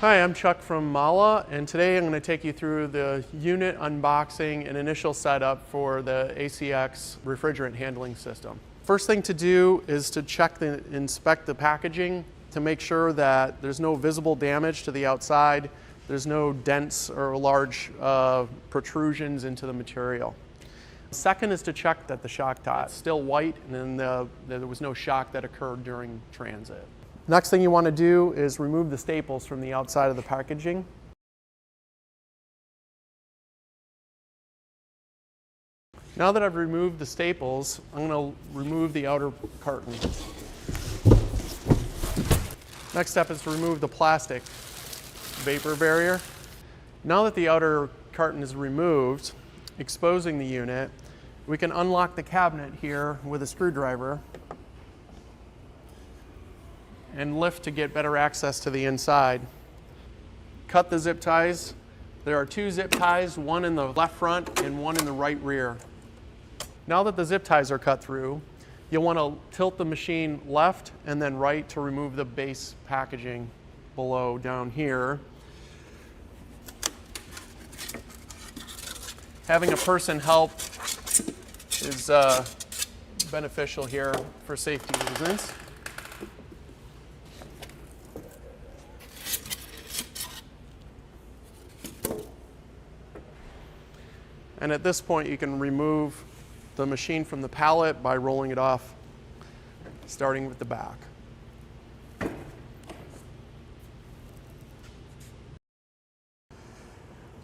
Hi, I'm Chuck from MAHLE, and today I'm going to take you through the unit unboxing and initial setup for the ACX refrigerant handling system. First thing to do is to inspect the packaging to make sure that there's no visible damage to the outside, there's no dents or large protrusions into the material. Second is to check that the shock dot is still white and then there was no shock that occurred during transit. Next thing you want to do is remove the staples from the outside of the packaging. Now that I've removed the staples, I'm going to remove the outer carton. Next step is to remove the plastic vapor barrier. Now that the outer carton is removed, exposing the unit, we can unlock the cabinet here with a screwdriver and lift to get better access to the inside. Cut the zip ties. There are two zip ties, one in the left front and one in the right rear. Now that the zip ties are cut through, you'll want to tilt the machine left and then right to remove the base packaging below down here. Having a person help is beneficial here for safety reasons. And at this point, you can remove the machine from the pallet by rolling it off, starting with the back.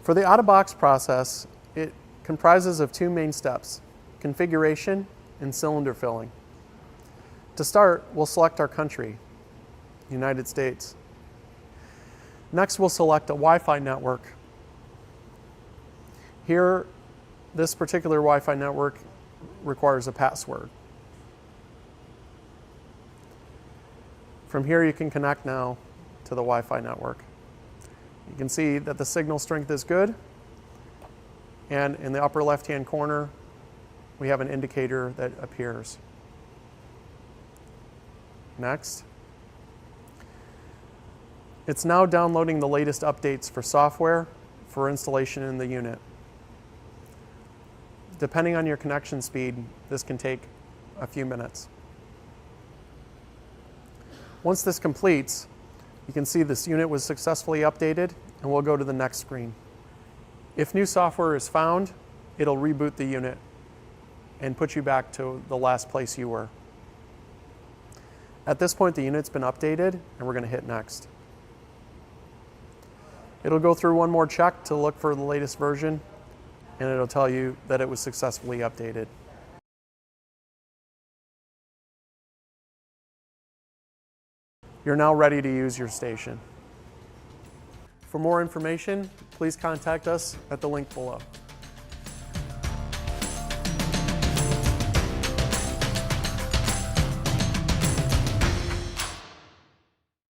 For the out-of-box process, it comprises of two main steps: configuration and cylinder filling. To start, we'll select our country, United States. Next, we'll select a Wi-Fi network. Here, this particular Wi-Fi network requires a password. From here, you can connect now to the Wi-Fi network. You can see that the signal strength is good, and in the upper left-hand corner, we have an indicator that appears. Next. It's now downloading the latest updates for software for installation in the unit. Depending on your connection speed, this can take a few minutes. Once this completes, you can see this unit was successfully updated, and we'll go to the next screen. If new software is found, it'll reboot the unit and put you back to the last place you were. At this point, the unit's been updated, and we're going to hit next. It'll go through one more check to look for the latest version, and it'll tell you that it was successfully updated. You're now ready to use your station. For more information, please contact us at the link below.